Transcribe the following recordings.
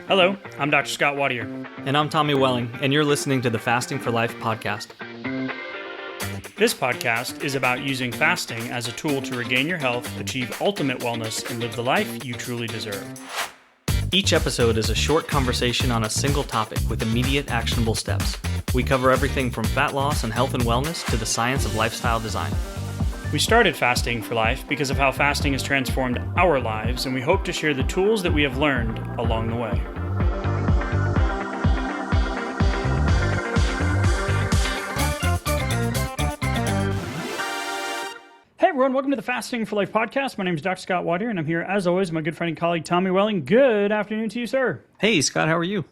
Hello, I'm Dr. Scott Wadier. And I'm Tommy Welling, and you're listening to the Fasting for Life podcast. This podcast is about using fasting as a tool to regain your health, achieve ultimate wellness, and live the life you truly deserve. Each episode is a short conversation on a single topic with immediate actionable steps. We cover everything from fat loss and health and wellness to the science of lifestyle design. We started Fasting for Life because of how fasting has transformed our lives, and we hope to share the tools that we have learned along the way. Hey everyone, welcome to the Fasting for Life podcast. My name is Dr. Scott Wadier, and I'm here as always with my good friend and colleague Tommy Welling. Good afternoon to you, sir. Hey Scott, how are you?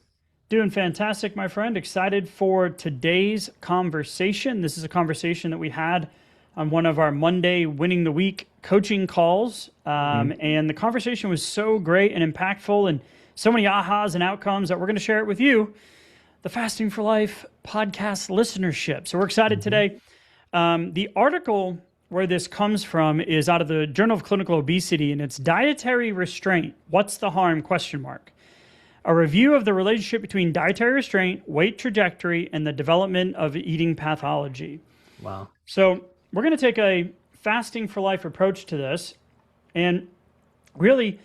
Doing fantastic, my friend. Excited for today's conversation. This is a conversation that we had on one of our Monday Winning the Week coaching calls. And the conversation was so great and impactful and so many ahas and outcomes that we're going to share it with you, the Fasting for Life podcast listenership. So we're excited today. The article where this comes from is out of the Journal of Clinical Obesity, and it's Dietary Restraint. What's the harm? ? A review of the relationship between dietary restraint, weight trajectory, and the development of eating pathology. Wow. So we're going to take a fasting for life approach to this and really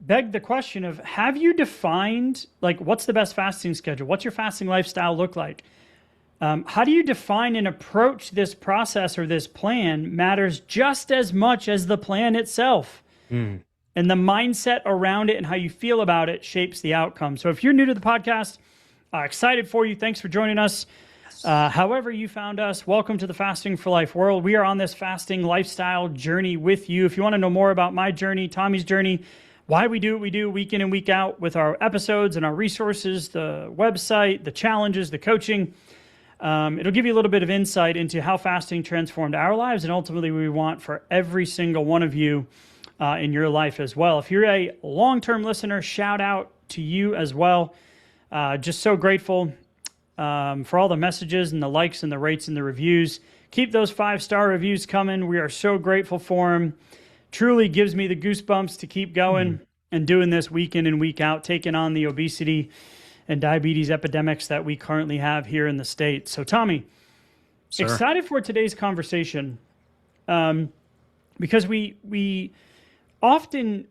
beg the question of, have you defined, what's the best fasting schedule? What's your fasting lifestyle look like? How do you define and approach this process or this plan matters just as much as the plan itself. And the mindset around it and how you feel about it shapes the outcome. So if you're new to the podcast, excited for you. Thanks for joining us. However you found us, welcome to the Fasting for Life world. We are on this fasting lifestyle journey with you. If you want to know more about my journey, Tommy's journey, why we do what we do week in and week out with our episodes and our resources, the website, the challenges, the coaching, it'll give you a little bit of insight into how fasting transformed our lives and ultimately we want for every single one of you in your life as well. If you're a long-term listener, shout out to you as well. Just so grateful for all the messages and the likes and the rates and the reviews. Keep those 5-star reviews coming. We are so grateful for them. Truly gives me the goosebumps to keep going and doing this week in and week out, taking on the obesity and diabetes epidemics that we currently have here in the States. So Tommy, Sir. Excited for today's conversation because we often...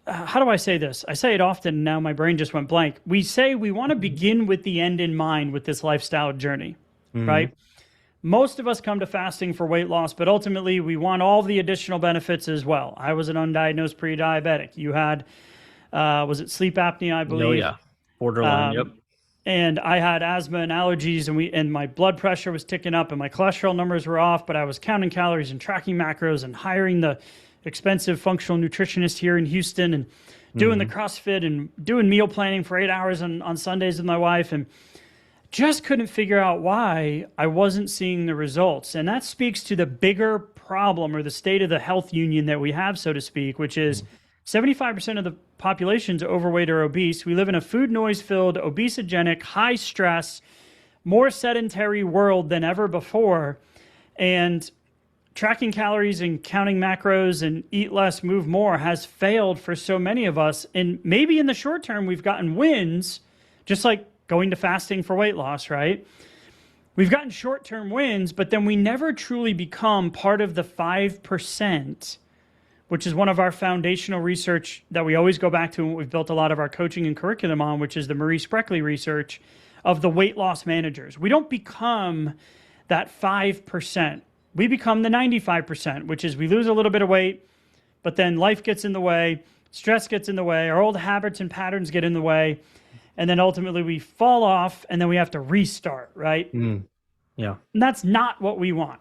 how do I say this? I say it often, now my brain just went blank. We say we want to begin with the end in mind with this lifestyle journey, right? Most of us come to fasting for weight loss, but ultimately we want all the additional benefits as well. I was an undiagnosed pre-diabetic. You had, was it sleep apnea, I believe? Oh yeah, borderline, yep. And I had asthma and allergies, and my blood pressure was ticking up and my cholesterol numbers were off, but I was counting calories and tracking macros and hiring the expensive functional nutritionist here in Houston and doing the CrossFit and doing meal planning for 8 hours on Sundays with my wife, and just couldn't figure out why I wasn't seeing the results. And that speaks to the bigger problem or the state of the health union that we have, so to speak, which is 75% of the population's overweight or obese. We live in a food noise-filled, obesogenic, high-stress, more sedentary world than ever before. And tracking calories and counting macros and eat less, move more has failed for so many of us. And maybe in the short term, we've gotten wins, just like going to fasting for weight loss, right? We've gotten short-term wins, but then we never truly become part of the 5%, which is one of our foundational research that we always go back to and we've built a lot of our coaching and curriculum on, which is the Marie Spreckley research of the weight loss managers. We don't become that 5%. We become the 95%, which is we lose a little bit of weight, but then life gets in the way, stress gets in the way, our old habits and patterns get in the way, and then ultimately we fall off and then we have to restart, right? Yeah. And that's not what we want.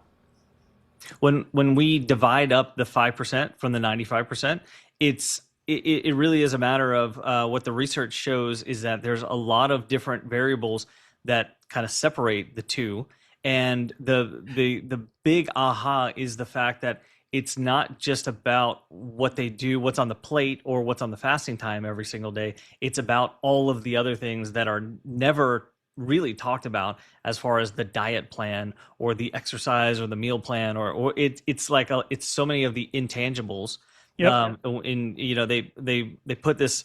When we divide up the 5% from the 95%, it really is a matter of what the research shows is that there's a lot of different variables that kind of separate the two. And the big aha is the fact that it's not just about what they do, what's on the plate, or what's on the fasting time every single day. It's about all of the other things that are never really talked about as far as the diet plan or the exercise or the meal plan, or it's so many of the intangibles Yep. They put this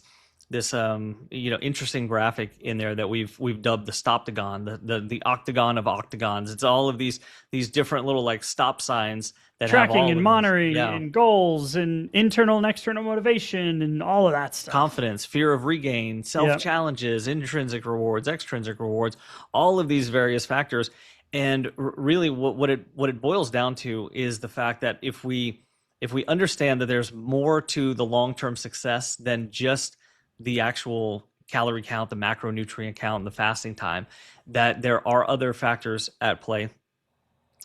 interesting graphic in there that we've dubbed the stoptagon, the octagon of octagons. It's all of these different little like stop signs that have Tracking all and of monitoring these, and goals and internal and external motivation and all of that stuff. confidence, fear of regain, self challenges, intrinsic rewards, extrinsic rewards, all of these various factors. And really, what it boils down to is the fact that if we understand that there's more to the long-term success than just the actual calorie count, the macronutrient count, and the fasting time, that there are other factors at play,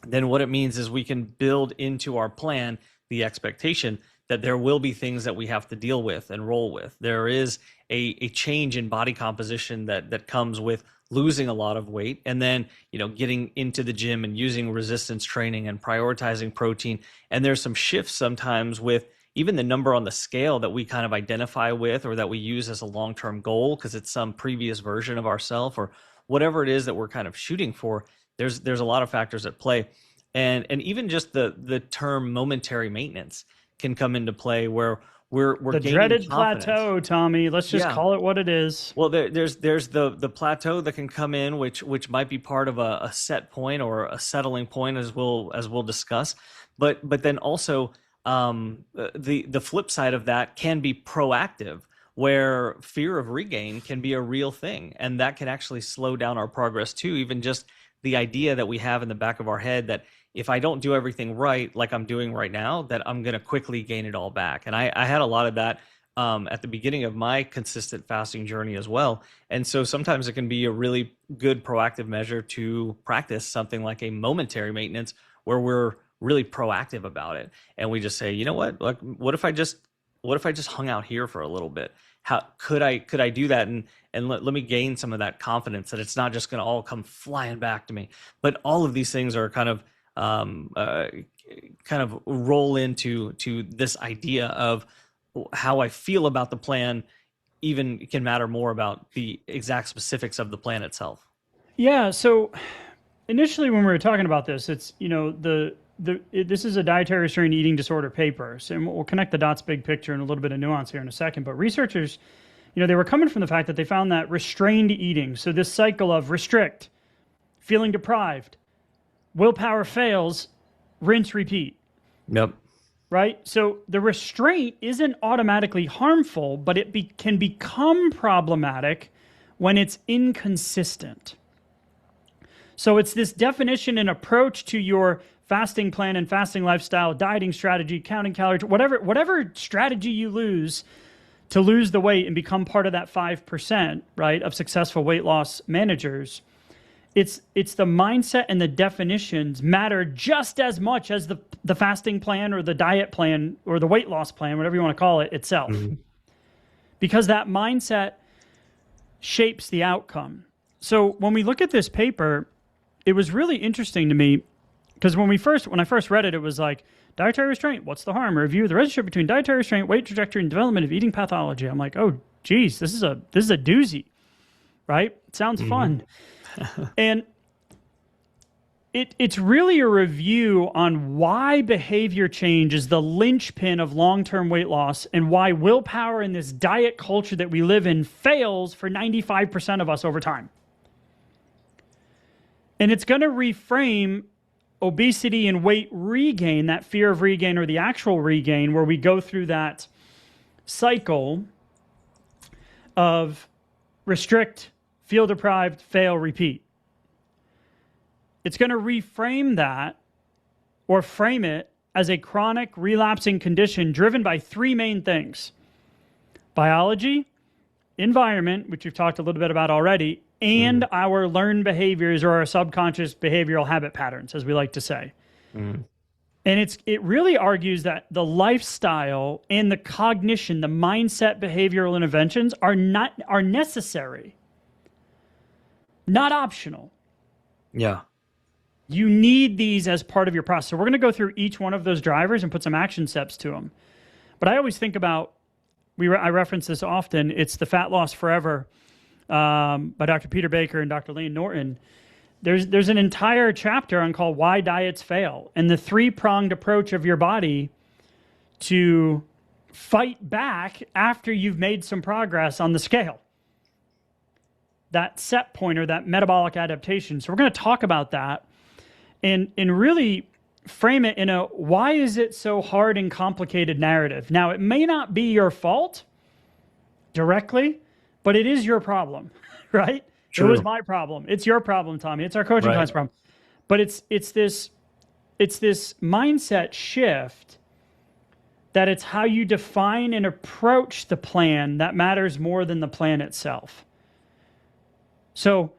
then what it means is we can build into our plan the expectation that there will be things that we have to deal with and roll with. There is a change in body composition that comes with losing a lot of weight, and then getting into the gym and using resistance training and prioritizing protein. And there's some shifts sometimes with even the number on the scale that we kind of identify with or that we use as a long-term goal because it's some previous version of ourselves or whatever it is that we're kind of shooting for. There's a lot of factors at play, and even just the term momentary maintenance can come into play where we're the gaining dreaded confidence. plateau, Tommy. Let's just call it what it is. Well, there's the plateau that can come in, which might be part of a set point or a settling point, as we'll discuss. But then also the flip side of that can be proactive, where fear of regain can be a real thing, and that can actually slow down our progress too. Even just the idea that we have in the back of our head that if I don't do everything right, like I'm doing right now, that I'm going to quickly gain it all back. And I had a lot of that at the beginning of my consistent fasting journey as well. And so sometimes it can be a really good proactive measure to practice something like a momentary maintenance where we're really proactive about it. And we just say, you know what, like, what if I just hung out here for a little bit? How could I do that? And let me gain some of that confidence that it's not just going to all come flying back to me. But all of these things are kind of roll into this idea of how I feel about the plan. Even can matter more about the exact specifics of the plan itself. Yeah. So initially, when we were talking about this, it's this is a dietary restrained eating disorder paper. So we'll connect the dots, big picture, and a little bit of nuance here in a second. But researchers, they were coming from the fact that they found that restrained eating, so this cycle of restrict, feeling deprived, willpower fails, rinse, repeat. Yep. Right? So the restraint isn't automatically harmful, but it can become problematic when it's inconsistent. So it's this definition and approach to your fasting plan and fasting lifestyle, dieting strategy, counting calories, whatever strategy you lose to lose the weight and become part of that 5%, right, of successful weight loss managers. It's the mindset and the definitions matter just as much as the fasting plan or the diet plan or the weight loss plan, whatever you want to call it, itself. Mm-hmm. Because that mindset shapes the outcome. So when we look at this paper, it was really interesting to me because when I first read it, it was like, dietary restraint, what's the harm? A review of the relationship between dietary restraint, weight trajectory, and development of eating pathology. I'm like, oh, geez, this is a doozy, right? It sounds fun. And it's really a review on why behavior change is the linchpin of long-term weight loss and why willpower in this diet culture that we live in fails for 95% of us over time. And it's going to reframe obesity and weight regain, that fear of regain or the actual regain, where we go through that cycle of restrict, feel deprived, fail, repeat. It's going to reframe that or frame it as a chronic relapsing condition driven by three main things: biology, environment, which we've talked a little bit about already, and our learned behaviors or our subconscious behavioral habit patterns, as we like to say. And it really argues that the lifestyle and the cognition, the mindset behavioral interventions are necessary, not optional. Yeah. You need these as part of your process. So we're going to go through each one of those drivers and put some action steps to them. But I always think about, I reference this often, it's the Fat Loss Forever by Dr. Peter Baker and Dr. Layne Norton. There's an entire chapter on called Why Diets Fail and the three-pronged approach of your body to fight back after you've made some progress on the scale. That set point or that metabolic adaptation. So we're going to talk about that and really frame it in a why is it so hard and complicated narrative. Now, it may not be your fault directly, but it is your problem, right? True. It was my problem. It's your problem, Tommy. It's our coaching client's problem. But it's this mindset shift that it's how you define and approach the plan that matters more than the plan itself. So,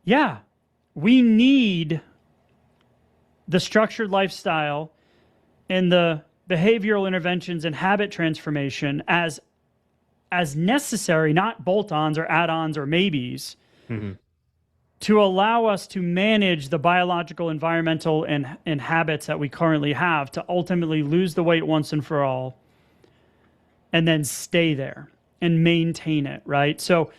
yeah, we need the structured lifestyle and the behavioral interventions and habit transformation as necessary, not bolt-ons or add-ons or maybes, to allow us to manage the biological, environmental, and habits that we currently have to ultimately lose the weight once and for all and then stay there and maintain it, right? So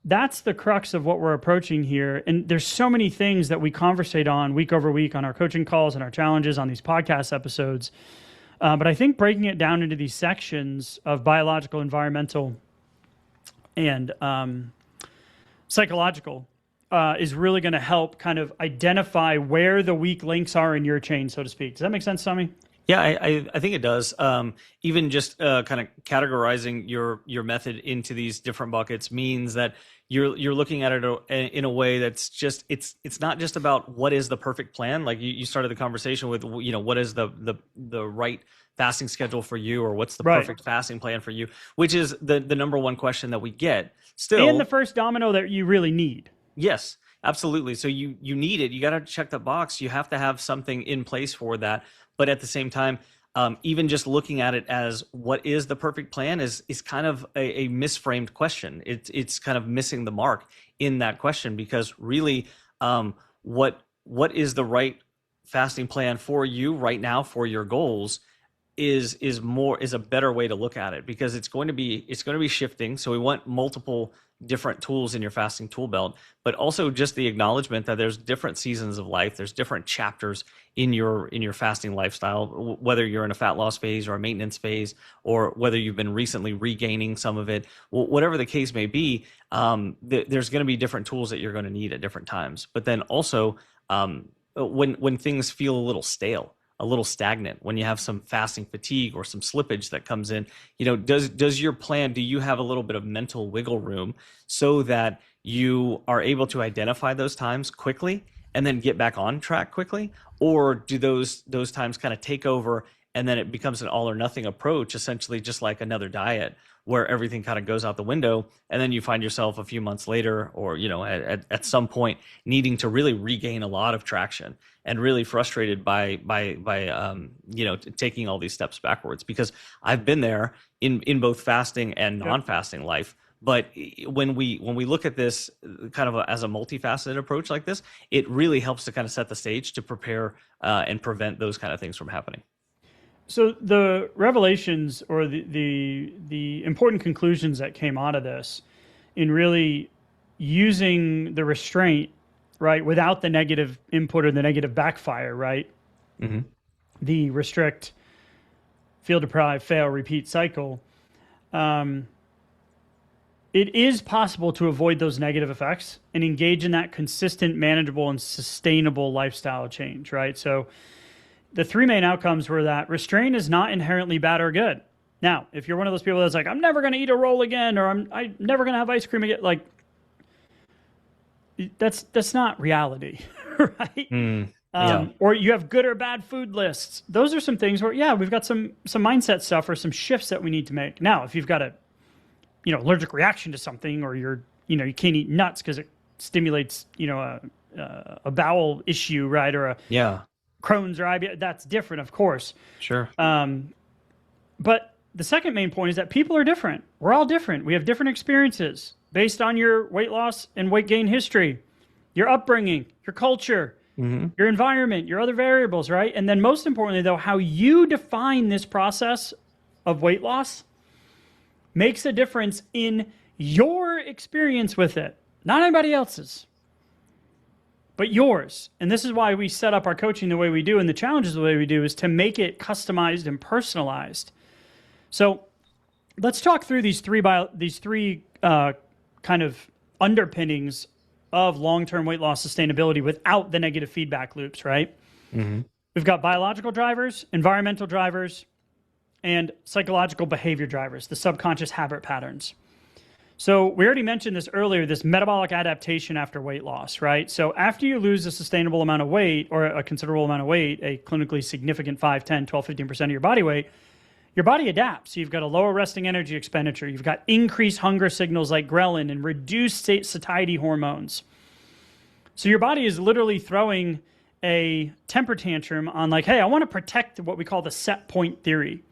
that's the crux of what we're approaching here. And there's so many things that we conversate on week over week on our coaching calls and our challenges on these podcast episodes. But I think breaking it down into these sections of biological, environmental, and psychological is really going to help kind of identify where the weak links are in your chain, so to speak. Does that make sense, Tommy? Yeah, I think it does. Even just kind of categorizing your method into these different buckets means that you're looking at it in a way that's just it's not just about what is the perfect plan. Like you started the conversation with, what is the right fasting schedule for you, or what's the perfect fasting plan for you, which is the number one question that we get still. And the first domino that you really need. Yes, absolutely. So you need it. You got to check the box. You have to have something in place for that. But at the same time, even just looking at it as what is the perfect plan is kind of a misframed question. It's kind of missing the mark in that question, because really, what is the right fasting plan for you right now for your goals is a better way to look at it, because it's going to be shifting. So we want multiple different tools in your fasting tool belt, but also just the acknowledgement that there's different seasons of life. There's different chapters in your fasting lifestyle, whether you're in a fat loss phase or a maintenance phase, or whether you've been recently regaining some of it, whatever the case may be. There's going to be different tools that you're going to need at different times. But then also, when things feel a little stale, a little stagnant, when you have some fasting fatigue or some slippage that comes in, does your plan, do you have a little bit of mental wiggle room so that you are able to identify those times quickly and then get back on track quickly? Or do those times kind of take over and then it becomes an all or nothing approach, essentially just like another diet, where everything kind of goes out the window, and then you find yourself a few months later, or at some point, needing to really regain a lot of traction and really frustrated by taking all these steps backwards? Because I've been there in both fasting and non-fasting life. But when we look at this kind of as a multifaceted approach like this, it really helps to kind of set the stage to prepare and prevent those kind of things from happening. So the revelations, or the important conclusions that came out of this in really using the restraint, right, without the negative input or the negative backfire, right? Mm-hmm. The restrict, feel deprived, fail, repeat cycle. It is possible to avoid those negative effects and engage in that consistent, manageable, and sustainable lifestyle change, right? So the three main outcomes were that restraint is not inherently bad or good. Now, if you're one of those people that's like, I'm never going to eat a roll again, or I'm never going to have ice cream again, like, that's not reality, right? Or you have good or bad food lists. Those are some things where, we've got some mindset stuff or some shifts that we need to make. Now, if you've got a allergic reaction to something, or you can't eat nuts because it stimulates a bowel issue, right, or a Crohn's or IBS, that's different, of course. Sure. But the second main point is that people are different. We're all different. We have different experiences based on your weight loss and weight gain history, your upbringing, your culture, your environment, your other variables, right? And then most importantly, though, how you define this process of weight loss makes a difference in your experience with it, not anybody else's, but yours. And this is why we set up our coaching the way we do and the challenges the way we do, is to make it customized and personalized. So let's talk through these three kind of underpinnings of long-term weight loss sustainability without the negative feedback loops, right? Mm-hmm. We've got biological drivers, environmental drivers, and psychological behavior drivers, the subconscious habit patterns. So we already mentioned this earlier, this metabolic adaptation after weight loss, right? So after you lose a sustainable amount of weight or a considerable amount of weight, a clinically significant 5, 10, 12, 15% of your body weight, your body adapts. So you've got a lower resting energy expenditure. You've got increased hunger signals like ghrelin and reduced satiety hormones. So your body is literally throwing a temper tantrum on like, hey, I want to protect what we call the set point theory,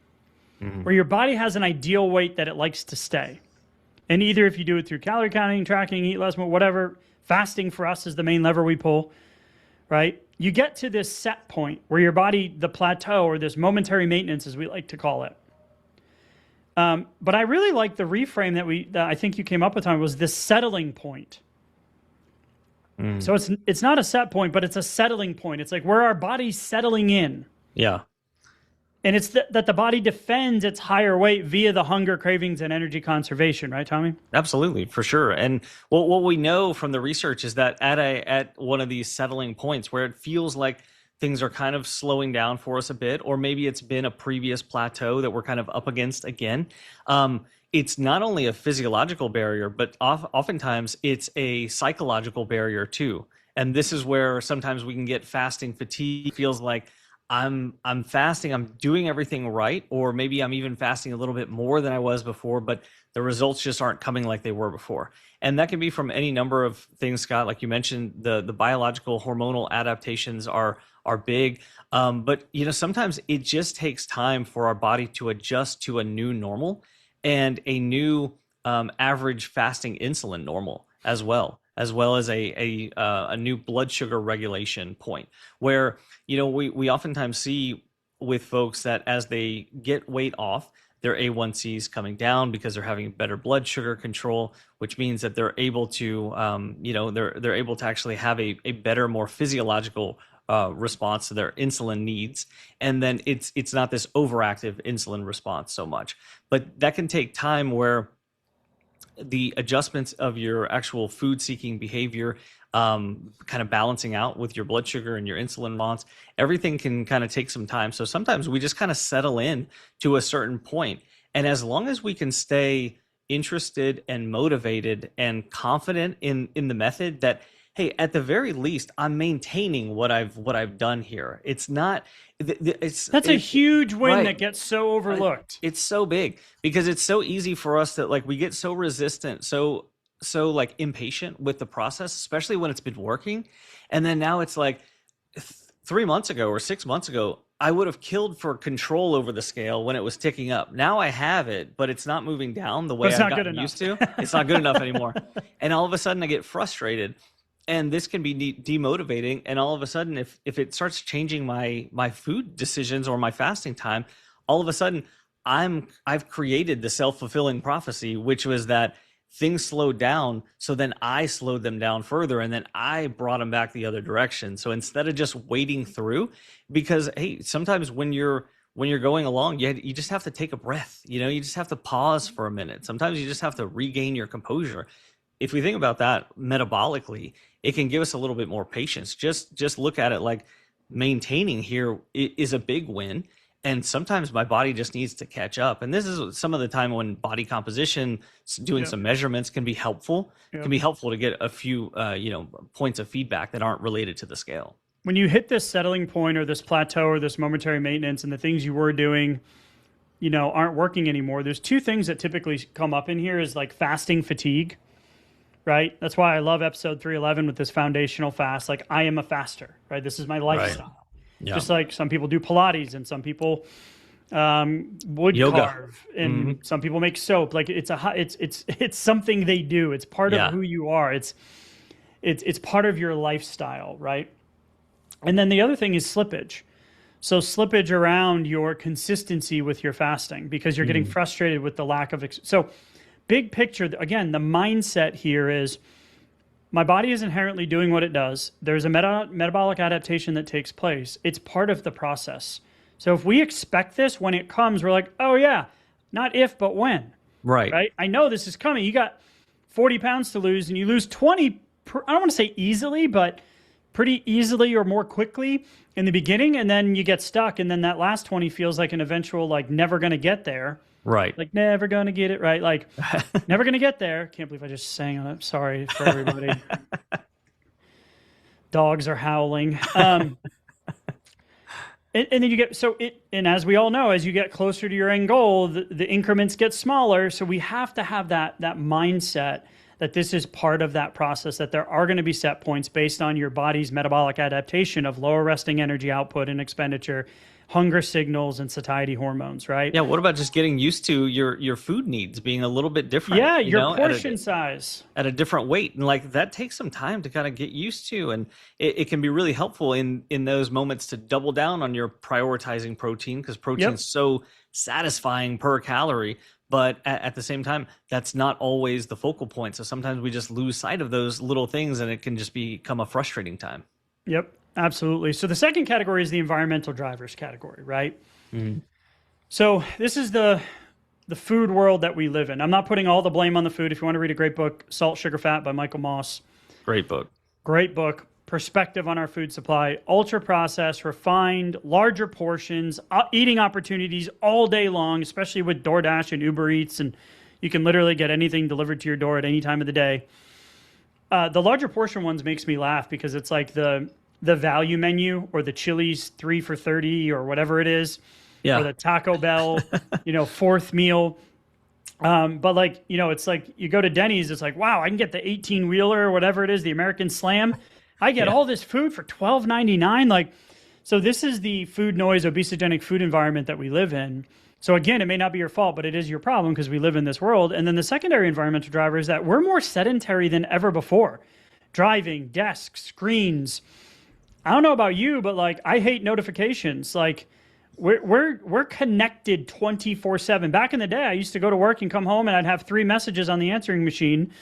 where your body has an ideal weight that it likes to stay. And either if you do it through calorie counting, tracking, eat less, whatever, fasting for us is the main lever we pull, right? You get to this set point where your body, the plateau or this momentary maintenance, as we like to call it. But I really like the reframe that I think you came up with on was this settling point. So it's not a set point, but it's a settling point. It's like where our body's settling in. Yeah. And it's that the body defends its higher weight via the hunger, cravings, and energy conservation, right, Tommy? Absolutely, for sure. And what we know from the research is that at one of these settling points where it feels like things are kind of slowing down for us a bit, or maybe it's been a previous plateau that we're kind of up against again, it's not only a physiological barrier, but oftentimes it's a psychological barrier too. And this is where sometimes we can get fasting fatigue. It feels like I'm fasting, I'm doing everything right, or maybe I'm even fasting a little bit more than I was before, but the results just aren't coming like they were before. And that can be from any number of things, Scott. Like you mentioned, the biological hormonal adaptations are big. But sometimes it just takes time for our body to adjust to a new normal and a new average fasting insulin normal as well as a new blood sugar regulation point where, we oftentimes see with folks that as they get weight off, their A1C is coming down because they're having better blood sugar control, which means that they're able to, they're able to actually have a better, more physiological response to their insulin needs. And then it's not this overactive insulin response so much, but that can take time where the adjustments of your actual food seeking behavior, kind of balancing out with your blood sugar and your insulin response, everything can kind of take some time. So sometimes we just kind of settle in to a certain point. And as long as we can stay interested and motivated and confident in the method that, hey, at the very least, I'm maintaining what I've done here. It's not. That's a huge win right. that gets so overlooked. It's so big because it's so easy for us that like we get so resistant, so like impatient with the process, especially when it's been working. And then now it's like 3 months ago or 6 months ago, I would have killed for control over the scale when it was ticking up. Now I have it, but it's not moving down the way I've gotten used to. It's not good enough anymore. And all of a sudden I get frustrated. And this can be demotivating. And all of a sudden, if it starts changing my food decisions or my fasting time, all of a sudden I've created the self-fulfilling prophecy, which was that things slowed down. So then I slowed them down further, and then I brought them back the other direction. So instead of just wading through, because hey, sometimes when you're going along, you just have to take a breath. You just have to pause for a minute. Sometimes you just have to regain your composure. If we think about that metabolically, it can give us a little bit more patience. Just look at it like maintaining here is a big win. And sometimes my body just needs to catch up. And this is some of the time when body composition, doing some measurements can be helpful. It can be helpful to get a few, points of feedback that aren't related to the scale. When you hit this settling point or this plateau or this momentary maintenance and the things you were doing, aren't working anymore, there's two things that typically come up in here is like fasting fatigue. Right? That's why I love episode 311 with this foundational fast. Like, I am a faster, right? This is my lifestyle. Right. Yeah. Just like some people do Pilates and some people wood yoga. Carve and some people make soap. Like it's something they do. It's part of who you are. It's part of your lifestyle, right? And then the other thing is slippage. So slippage around your consistency with your fasting because you're getting frustrated with the lack of so big picture, again, the mindset here is my body is inherently doing what it does. There's a metabolic adaptation that takes place. It's part of the process. So if we expect this, when it comes, we're like, oh yeah, not if, but when, Right. right? I know this is coming. You got 40 pounds to lose and you lose 20, I don't want to say easily, but pretty easily or more quickly in the beginning. And then you get stuck. And then that last 20 feels like an eventual, like never going to get there. Right. Like never going to get it right. Like never going to get there. Can't believe I just sang on it. Sorry for everybody. Dogs are howling. And then you get, and as we all know, as you get closer to your end goal, the increments get smaller. So we have to have that mindset that this is part of that process, that there are going to be set points based on your body's metabolic adaptation of lower resting energy output and expenditure, hunger signals, and satiety hormones, right? Yeah. What about just getting used to your food needs being a little bit different? Yeah, your portion size. At a different weight. And like that takes some time to kind of get used to. And it can be really helpful in those moments to double down on your prioritizing protein, because protein is so satisfying per calorie. But at the same time, that's not always the focal point. So sometimes we just lose sight of those little things and it can just become a frustrating time. Yep, absolutely. So the second category is the environmental drivers category, right? Mm-hmm. So this is the food world that we live in. I'm not putting all the blame on the food. If you want to read a great book, Salt, Sugar, Fat by Michael Moss. Great book. Great book. Perspective on our food supply, ultra processed, refined, larger portions, eating opportunities all day long, especially with DoorDash and Uber Eats, and you can literally get anything delivered to your door at any time of the day. The larger portion ones makes me laugh because it's like the value menu or the Chili's 3 for $30 or whatever it is, or the Taco Bell, fourth meal. But like, it's like you go to Denny's, it's like, wow, I can get the 18-wheeler or whatever it is, the American Slam. I get all this food for $12.99. Like, so this is the food noise, obesogenic food environment that we live in. So again, it may not be your fault, but it is your problem because we live in this world. And then the secondary environmental driver is that we're more sedentary than ever before. Driving, desks, screens. I don't know about you, but like, I hate notifications. Like, we're connected 24/7. Back in the day, I used to go to work and come home and I'd have 3 messages on the answering machine.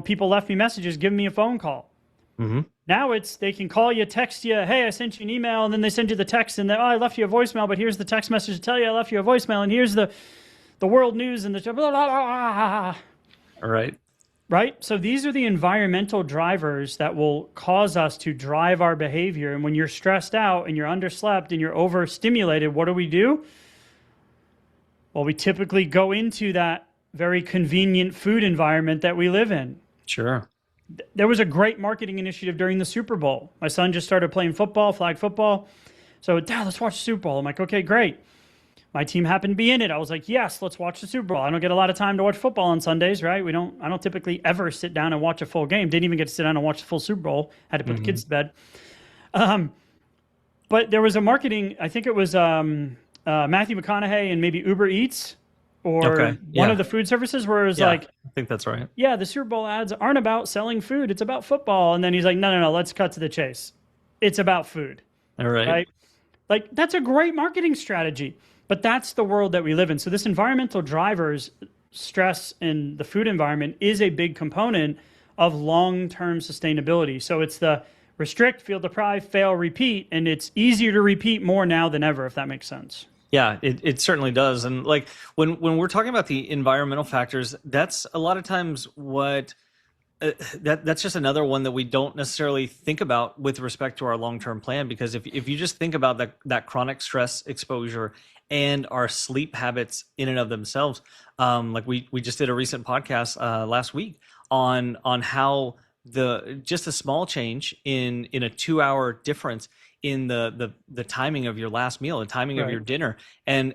People left me messages, giving me a phone call. Mm-hmm. Now they can call you, text you, hey, I sent you an email, and then they send you the text, and I left you a voicemail, but here's the text message to tell you I left you a voicemail, and here's the world news and the blah, blah, blah, blah. All right. Right? So these are the environmental drivers that will cause us to drive our behavior. And when you're stressed out and you're underslept and you're overstimulated, what do? Well, we typically go into that very convenient food environment that we live in. Sure. There was a great marketing initiative during the Super Bowl. My son just started playing football, flag football. So, Dad, let's watch the Super Bowl. I'm like, okay, great. My team happened to be in it. I was like, yes, let's watch the Super Bowl. I don't get a lot of time to watch football on Sundays, right? I don't typically ever sit down and watch a full game. Didn't even get to sit down and watch the full Super Bowl. Had to put the kids to bed. But there was a marketing, I think it was Matthew McConaughey and maybe Uber Eats or one of the food services where it was like, I think that's right. Yeah, the Super Bowl ads aren't about selling food. It's about football. And then he's like, no, let's cut to the chase. It's about food. All right. Like, that's a great marketing strategy. But that's the world that we live in. So this environmental drivers, stress in the food environment is a big component of long-term sustainability. So it's the restrict, feel deprived, fail, repeat. And it's easier to repeat more now than ever, if that makes sense. Yeah, it certainly does. And like when we're talking about the environmental factors, that's a lot of times what that's just another one that we don't necessarily think about with respect to our long-term plan. Because if you just think about that chronic stress exposure and our sleep habits in and of themselves, like we just did a recent podcast last week on how just a small change in a 2-hour difference in the timing of your last meal, the timing of your dinner, and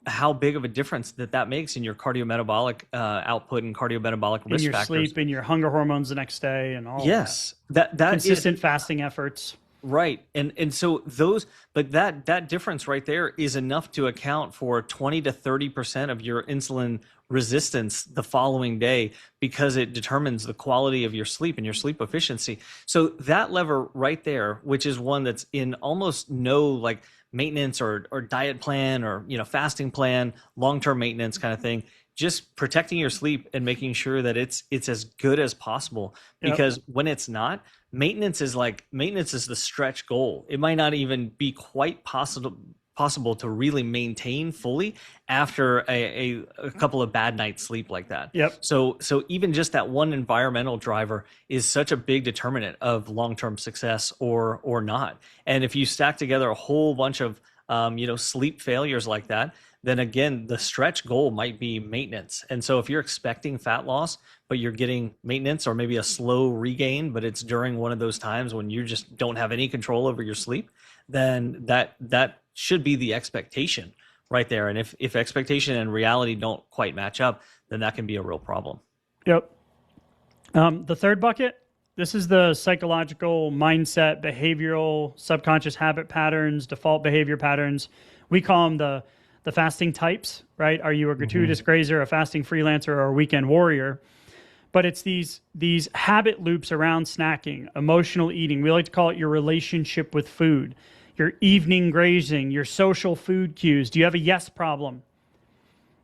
how big of a difference that makes in your cardiometabolic output and cardiometabolic risk your factors. Sleep and your hunger hormones the next day and all. Yes, that consistent fasting efforts. Right. And so that difference right there is enough to account for 20 to 30% of your insulin resistance the following day, because it determines the quality of your sleep and your sleep efficiency. So that lever right there, which is one that's in almost no like maintenance or diet plan or, fasting plan, long-term maintenance kind of thing, just protecting your sleep and making sure that it's as good as possible. Because when it's not, maintenance is the stretch goal. It might not even be quite possible possible to really maintain fully after a couple of bad nights sleep like that. Yep. So even just that one environmental driver is such a big determinant of long-term success or not. And if you stack together a whole bunch of sleep failures like that, then again, the stretch goal might be maintenance. And so if you're expecting fat loss, but you're getting maintenance or maybe a slow regain, but it's during one of those times when you just don't have any control over your sleep, then that should be the expectation right there. And if expectation and reality don't quite match up, then that can be a real problem. Yep. The third bucket, this is the psychological, mindset, behavioral, subconscious habit patterns, default behavior patterns. We call them the fasting types, right? Are you a gratuitous grazer, a fasting freelancer, or a weekend warrior? But it's these habit loops around snacking, emotional eating. We like to call it your relationship with food, your evening grazing, your social food cues. Do you have a yes problem?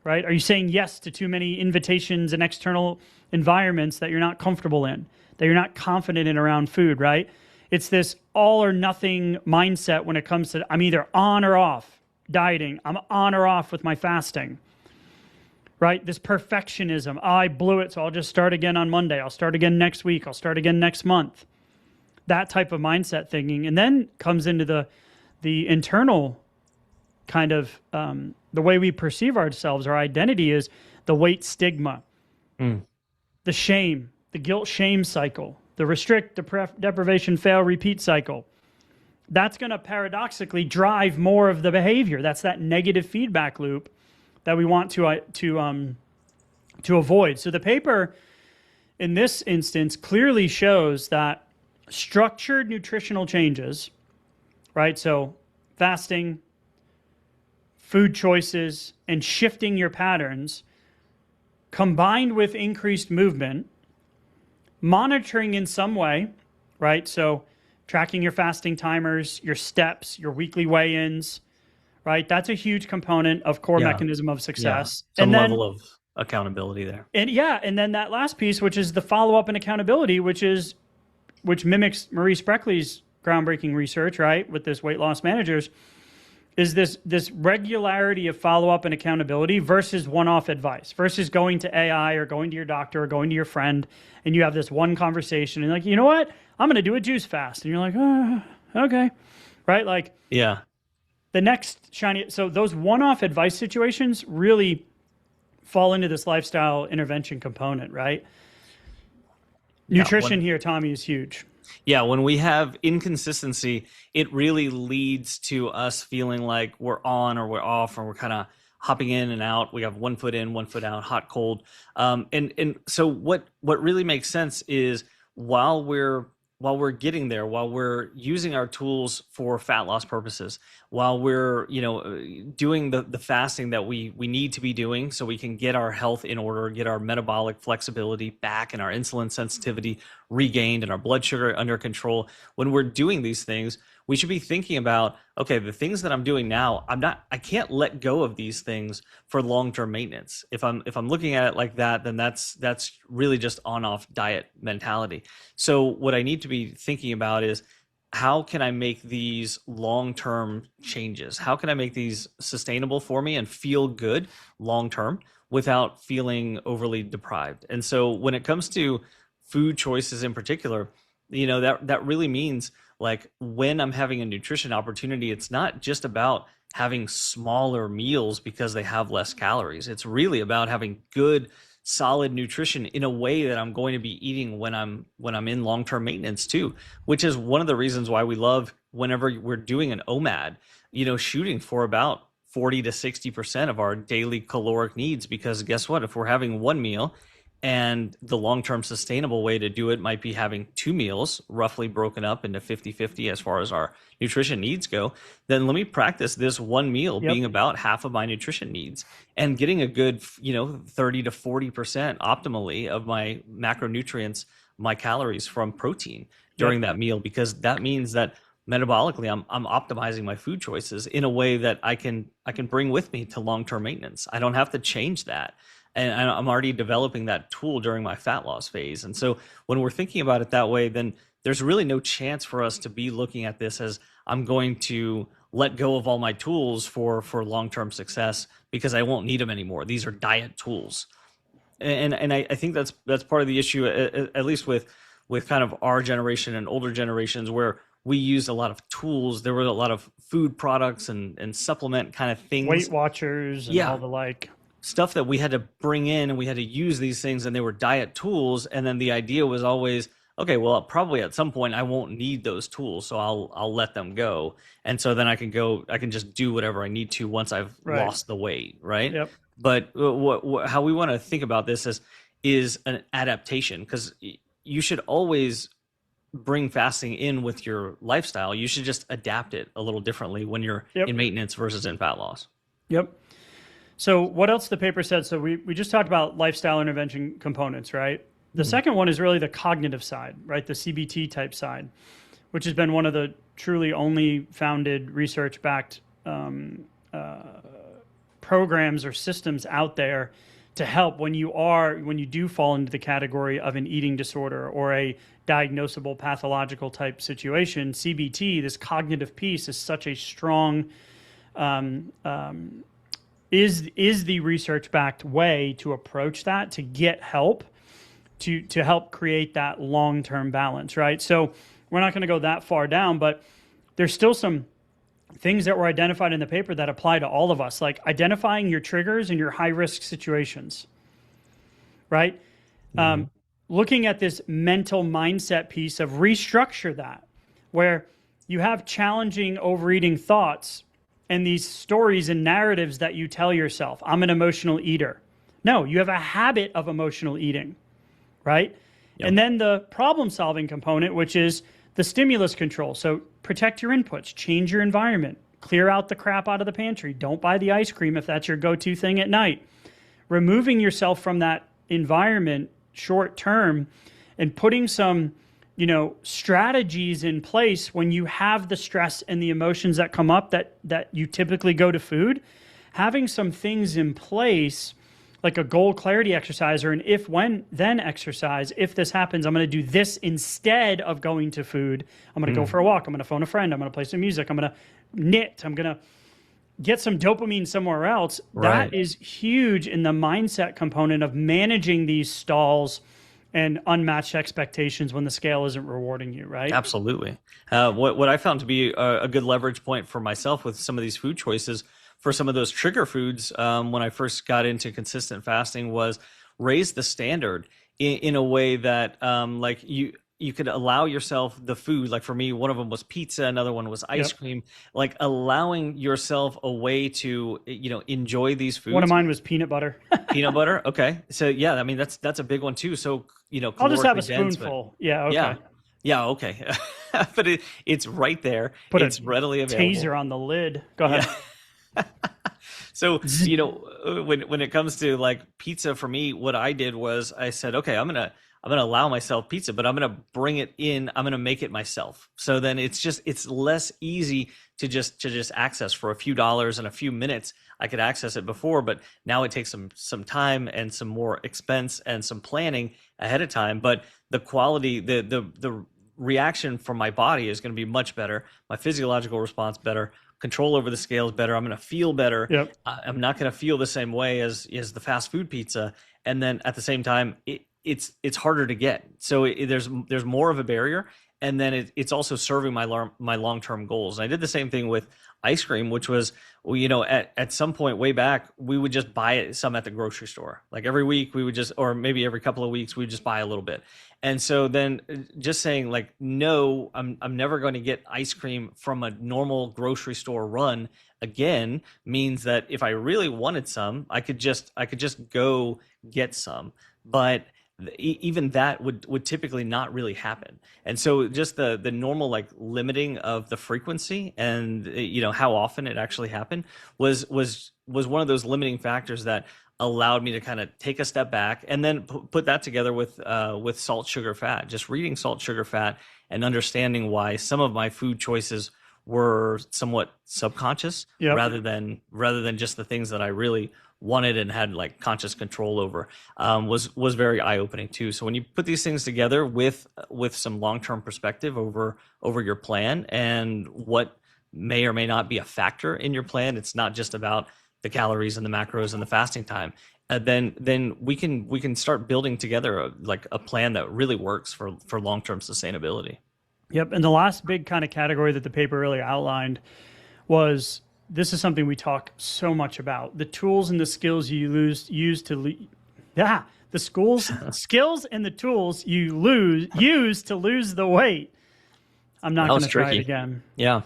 Right? Are you saying yes to too many invitations and external environments that you're not comfortable in, that you're not confident in around food, right? It's this all or nothing mindset when it comes to I'm either on or off dieting. I'm on or off with my fasting, right? This perfectionism. Oh, I blew it, so I'll just start again on Monday. I'll start again next week. I'll start again next month. That type of mindset thinking. And then comes into the internal kind of the way we perceive ourselves, our identity is the weight stigma, the shame, the guilt shame cycle, the restrict, deprivation, fail, repeat cycle. That's going to paradoxically drive more of the behavior. That's that negative feedback loop that we want to avoid. So the paper in this instance clearly shows that structured nutritional changes, right? So fasting, food choices, and shifting your patterns combined with increased movement, monitoring in some way, right? So tracking your fasting timers, your steps, your weekly weigh-ins, right? That's a huge component of core mechanism of success. Some level of accountability there. And then that last piece, which is the follow-up and accountability, which mimics Maurice Breckley's groundbreaking research, right, with this weight loss managers, is this regularity of follow-up and accountability versus one-off advice, versus going to AI or going to your doctor or going to your friend, and you have this one conversation, and like, you know what? I'm going to do a juice fast. And you're like, oh, okay. Right? Like, yeah. The next shiny, so those one-off advice situations really fall into this lifestyle intervention component, right? Nutrition here, Tommy, is huge. Yeah, when we have inconsistency, it really leads to us feeling like we're on or we're off, or we're kind of hopping in and out. We have 1 foot in, 1 foot out, hot, cold. And so what really makes sense is while we're getting there, while we're using our tools for fat loss purposes, while we're doing the fasting that we need to be doing so we can get our health in order, get our metabolic flexibility back and our insulin sensitivity regained and our blood sugar under control, when we're doing these things, we should be thinking about, okay, the things that I'm doing now, I can't let go of these things for long-term maintenance. If I'm looking at it like that, then that's really just on-off diet mentality. So what I need to be thinking about is, how can I make these long-term changes? How can I make these sustainable for me and feel good long-term without feeling overly deprived? And so when it comes to food choices in particular, that really means, like, when I'm having a nutrition opportunity, it's not just about having smaller meals because they have less calories. It's really about having good, solid nutrition in a way that I'm going to be eating when I'm in long-term maintenance too, which is one of the reasons why we love, whenever we're doing an OMAD, shooting for about 40 to 60% of our daily caloric needs, because guess what? If we're having one meal, and the long-term sustainable way to do it might be having 2 meals roughly broken up into 50-50 as far as our nutrition needs go, then let me practice this one meal being about half of my nutrition needs and getting a good, 30 to 40% optimally of my macronutrients, my calories from protein during that meal, because that means that metabolically I'm optimizing my food choices in a way that I can bring with me to long-term maintenance. I don't have to change that. And I'm already developing that tool during my fat loss phase. And so when we're thinking about it that way, then there's really no chance for us to be looking at this as, I'm going to let go of all my tools for long-term success because I won't need them anymore. These are diet tools. And I think that's part of the issue, at least with kind of our generation and older generations, where we used a lot of tools. There were a lot of food products and supplement kind of things. Weight Watchers and all the like. Stuff that we had to bring in, and we had to use these things, and they were diet tools. And then the idea was always, okay, well, probably at some point I won't need those tools, so I'll let them go. And so then I can just do whatever I need to once I've lost the weight, right? Yep. But how we want to think about this is an adaptation, because you should always bring fasting in with your lifestyle. You should just adapt it a little differently when you're in maintenance versus in fat loss. Yep. So what else the paper said? So we just talked about lifestyle intervention components, right? The second one is really the cognitive side, right? The CBT type side, which has been one of the truly only founded research-backed programs or systems out there to help when you do fall into the category of an eating disorder or a diagnosable pathological type situation. CBT, this cognitive piece, is such a strong is the research-backed way to approach that, to get help, to help create that long-term balance, right? So we're not going to go that far down, but there's still some things that were identified in the paper that apply to all of us, like identifying your triggers and your high-risk situations, right? Looking at this mental mindset piece of restructure that, where you have challenging overeating thoughts and these stories and narratives that you tell yourself. I'm an emotional eater. No, you have a habit of emotional eating, right? Yep. And then the problem-solving component, which is the stimulus control. So protect your inputs, change your environment, clear out the crap out of the pantry. Don't buy the ice cream if that's your go-to thing at night. Removing yourself from that environment short term and putting some, strategies in place when you have the stress and the emotions that come up that you typically go to food. Having some things in place, like a goal clarity exercise or an if, when, then exercise. If this happens, I'm going to do this instead of going to food. I'm going to go for a walk. I'm going to phone a friend. I'm going to play some music. I'm going to knit. I'm going to get some dopamine somewhere else. Right. That is huge in the mindset component of managing these stalls and unmatched expectations when the scale isn't rewarding you, right? Absolutely. What I found to be a good leverage point for myself with some of these food choices for some of those trigger foods when I first got into consistent fasting was raise the standard in a way that like you could allow yourself the food. Like for me, one of them was pizza, another one was ice cream, like allowing yourself a way to, enjoy these foods. One of mine was peanut butter. Peanut butter. Okay. So yeah, I mean, that's a big one too. So, I'll just have a spoonful. Yeah. Okay. Yeah. Okay. But it's right there. It's readily available. Taser on the lid. Go ahead. Yeah. So, when it comes to like pizza for me, what I did was I said, okay, I'm going to allow myself pizza, but I'm going to bring it in. I'm going to make it myself. So then it's less easy to just access. For a few dollars and a few minutes, I could access it before, but now it takes some time and some more expense and some planning ahead of time. But the quality, the reaction from my body is going to be much better. My physiological response better. Control over the scales better. I'm going to feel better. Yep. I'm not going to feel the same way as the fast food pizza. And then at the same time, it's harder to get. So there's more of a barrier, and then it's also serving my long-term goals. And I did the same thing with ice cream, which was, at some point way back, we would just buy some at the grocery store. Like every week we would just, or maybe every couple of weeks, we would just buy a little bit. And so then just saying like, no, I'm never going to get ice cream from a normal grocery store run again, means that if I really wanted some, I could just go get some. But even that would typically not really happen. And so just the normal like limiting of the frequency and how often it actually happened was one of those limiting factors that allowed me to kind of take a step back and then put that together with salt, sugar, fat. Just reading salt, sugar, fat, and understanding why some of my food choices were somewhat subconscious rather than just the things that I really wanted and had like conscious control over, was very eye-opening too. So when you put these things together with some long-term perspective over your plan and what may or may not be a factor in your plan, it's not just about the calories and the macros and the fasting time, then we can start building together a plan that really works for long-term sustainability. Yep. And the last big kind of category that the paper really outlined was, this is something we talk so much about: the tools and the skills you use to skills and the tools you use to lose the weight. I'm not going to try it again. Yeah.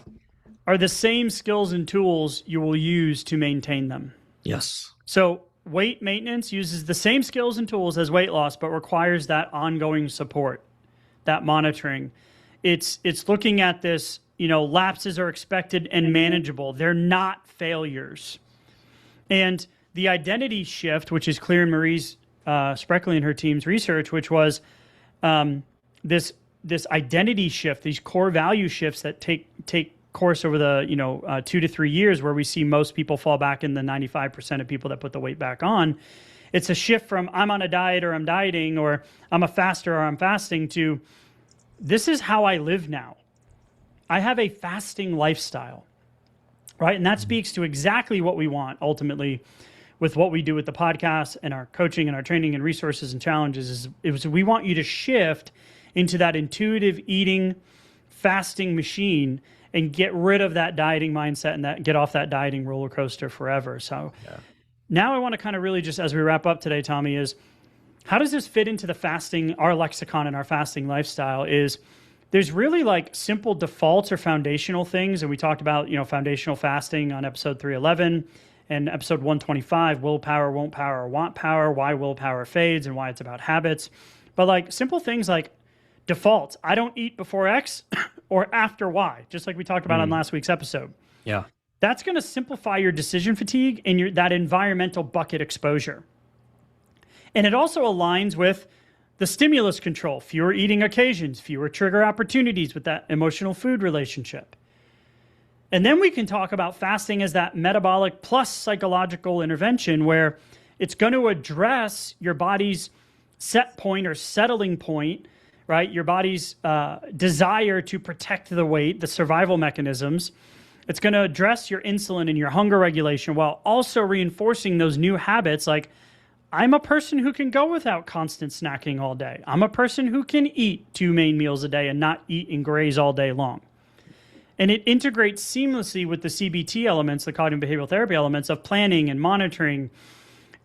Are the same skills and tools you will use to maintain them. Yes. So weight maintenance uses the same skills and tools as weight loss, but requires that ongoing support, that monitoring. It's looking at this, lapses are expected and manageable. They're not failures. And the identity shift, which is clear in Marie's Spreckley and her team's research, which was this identity shift, these core value shifts that take course over the 2 to 3 years, where we see most people fall back in the 95% of people that put the weight back on. It's a shift from I'm on a diet or I'm dieting, or I'm a faster or I'm fasting, to this is how I live now. I have a fasting lifestyle, right? And that speaks to exactly what we want ultimately with what we do with the podcast and our coaching and our training and resources and challenges. We want you to shift into that intuitive eating, fasting machine and get rid of that dieting mindset and get off that dieting roller coaster forever. So now I want to kind of really just, as we wrap up today, Tommy, is how does this fit into the fasting, our lexicon and our fasting lifestyle? There's really like simple defaults or foundational things. And we talked about, foundational fasting on episode 311 and episode 125, willpower, won't power, want power, why willpower fades and why it's about habits. But like simple things like defaults. I don't eat before X or after Y, just like we talked about on last week's episode. Yeah. That's going to simplify your decision fatigue and that environmental bucket exposure. And it also aligns with the stimulus control, fewer eating occasions, fewer trigger opportunities with that emotional food relationship. And then we can talk about fasting as that metabolic plus psychological intervention, where it's going to address your body's set point or settling point, right? Your body's desire to protect the weight, the survival mechanisms. It's going to address your insulin and your hunger regulation while also reinforcing those new habits. Like, I'm a person who can go without constant snacking all day. I'm a person who can eat 2 main meals a day and not eat and graze all day long. And it integrates seamlessly with the CBT elements, the cognitive behavioral therapy elements of planning and monitoring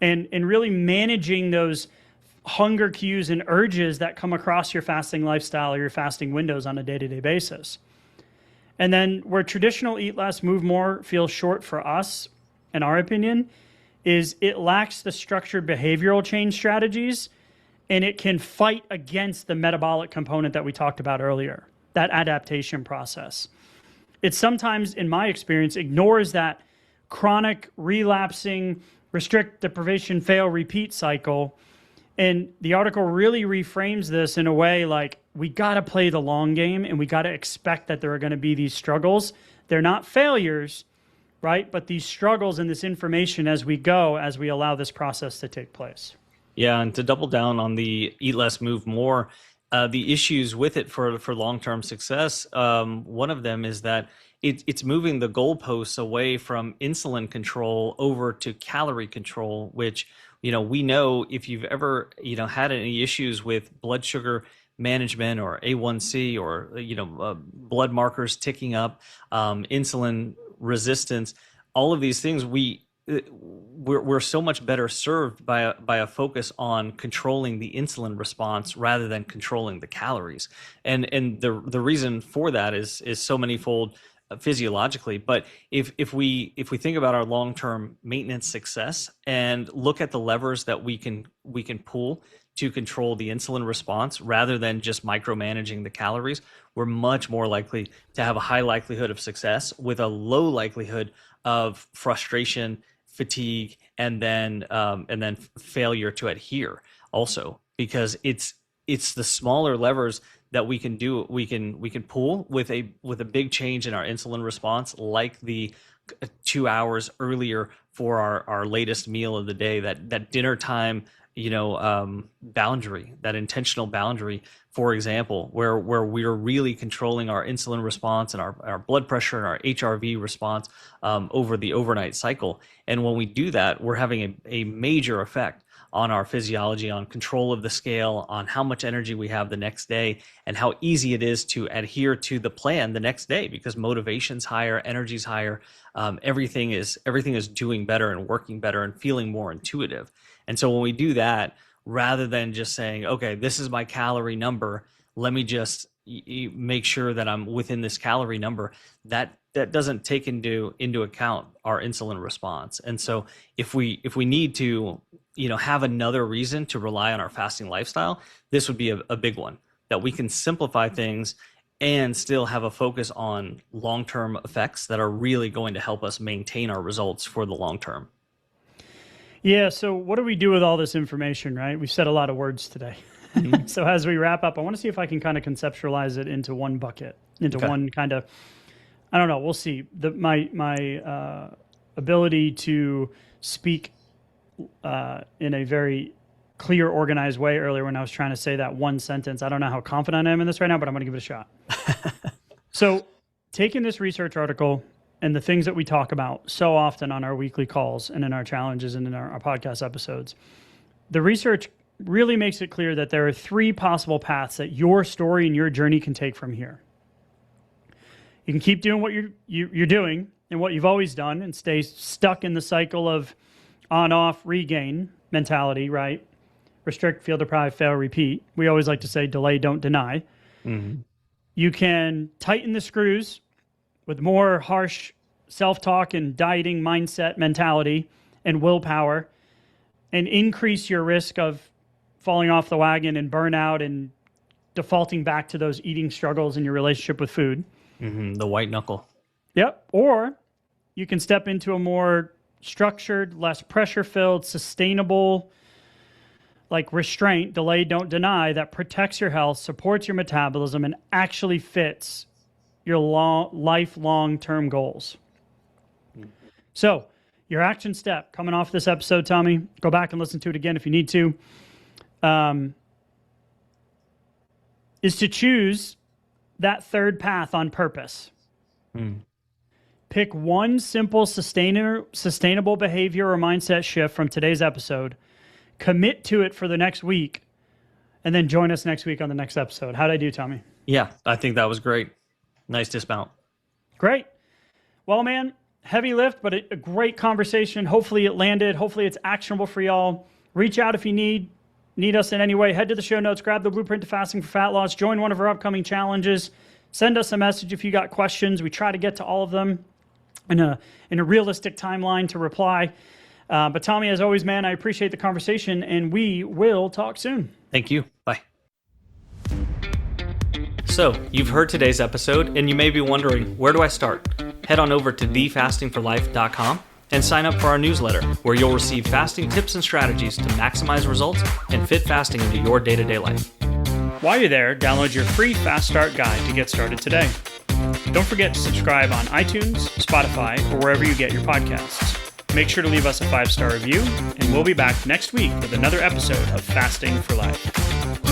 and really managing those hunger cues and urges that come across your fasting lifestyle or your fasting windows on a day-to-day basis. And then where traditional eat less, move more feels short for us, in our opinion, is it lacks the structured behavioral change strategies, and it can fight against the metabolic component that we talked about earlier, that adaptation process. It sometimes, in my experience, ignores that chronic, relapsing, restrict, deprivation, fail, repeat cycle. And the article really reframes this in a way like, we got to play the long game and we got to expect that there are going to be these struggles. They're not failures, right? But these struggles and this information as we go, as we allow this process to take place. Yeah, and to double down on the eat less, move more, the issues with it for long-term success, one of them is that it's moving the goalposts away from insulin control over to calorie control, which, we know if you've ever, had any issues with blood sugar management or A1C or, blood markers ticking up, insulin resistance, all of these things, we're so much better served by a focus on controlling the insulin response rather than controlling the calories. And the reason for that is so manyfold physiologically. But if we think about our long-term maintenance success and look at the levers that we can pull to control the insulin response rather than just micromanaging the calories, we're much more likely to have a high likelihood of success with a low likelihood of frustration, fatigue, and then failure to adhere also, because it's the smaller levers that we can do, we can pull with a big change in our insulin response, like the 2 hours earlier for our latest meal of the day, that dinner time boundary, that intentional boundary, for example, where we're really controlling our insulin response and our blood pressure and our HRV response over the overnight cycle. And when we do that, we're having a major effect on our physiology, on control of the scale, on how much energy we have the next day, and how easy it is to adhere to the plan the next day because motivation's higher, energy's higher, everything is doing better and working better and feeling more intuitive. And so when we do that, rather than just saying, okay, this is my calorie number, let me just make sure that I'm within this calorie number, that doesn't take into account our insulin response. And so if we need to have another reason to rely on our fasting lifestyle, this would be a big one, that we can simplify things and still have a focus on long-term effects that are really going to help us maintain our results for the long term. Yeah, so what do we do with all this information, right? We've said a lot of words today. So as we wrap up, I want to see if I can kind of conceptualize it into one bucket, into one kind of, I don't know, we'll see. My ability to speak in a very clear, organized way earlier when I was trying to say that one sentence. I don't know how confident I am in this right now, but I'm going to give it a shot. So taking this research article and the things that we talk about so often on our weekly calls and in our challenges and in our podcast episodes, the research really makes it clear that there are three possible paths that your story and your journey can take from here. You can keep doing what you're doing and what you've always done and stay stuck in the cycle of on-off regain mentality, right? Restrict, feel deprived, fail, repeat. We always like to say delay, don't deny. Mm-hmm. You can tighten the screws with more harsh self-talk and dieting mindset mentality and willpower and increase your risk of falling off the wagon and burnout and defaulting back to those eating struggles in your relationship with food. Mm-hmm. The white knuckle. Yep. Or you can step into a more structured, less pressure-filled, sustainable, like restraint, delay, don't deny, that protects your health, supports your metabolism, and actually fits your lifelong term goals. So your action step coming off this episode, Tommy, go back and listen to it again if you need to, is to choose that third path on purpose. Pick one simple, sustainable behavior or mindset shift from today's episode, commit to it for the next week, and then join us next week on the next episode. How'd I do, Tommy? Yeah, I think that was great. Nice dismount. Great. Well, man, heavy lift, but a great conversation. Hopefully it landed. Hopefully it's actionable for y'all. Reach out if you need us in any way. Head to the show notes, grab the Blueprint to Fasting for Fat Loss, join one of our upcoming challenges. Send us a message if you got questions. We try to get to all of them in a realistic timeline to reply. But Tommy, as always, man, I appreciate the conversation, and we will talk soon. Thank you. Bye. So, you've heard today's episode, and you may be wondering, where do I start? Head on over to thefastingforlife.com and sign up for our newsletter, where you'll receive fasting tips and strategies to maximize results and fit fasting into your day-to-day life. While you're there, download your free Fast Start guide to get started today. Don't forget to subscribe on iTunes, Spotify, or wherever you get your podcasts. Make sure to leave us a 5-star review, and we'll be back next week with another episode of Fasting for Life.